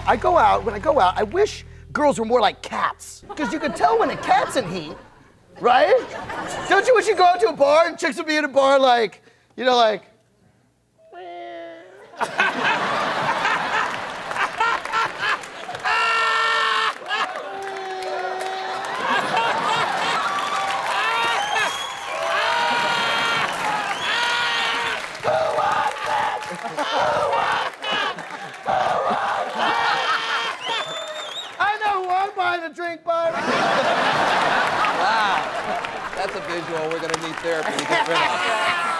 when I go out, I wish girls were more like cats. Because you can tell when a cat's in heat, right? Don't you wish you go out to a bar and chicks would be in a bar like, you know, like... I know who I'm buying a drink, Byron. Wow. That's a visual we're going to need therapy to get rid of.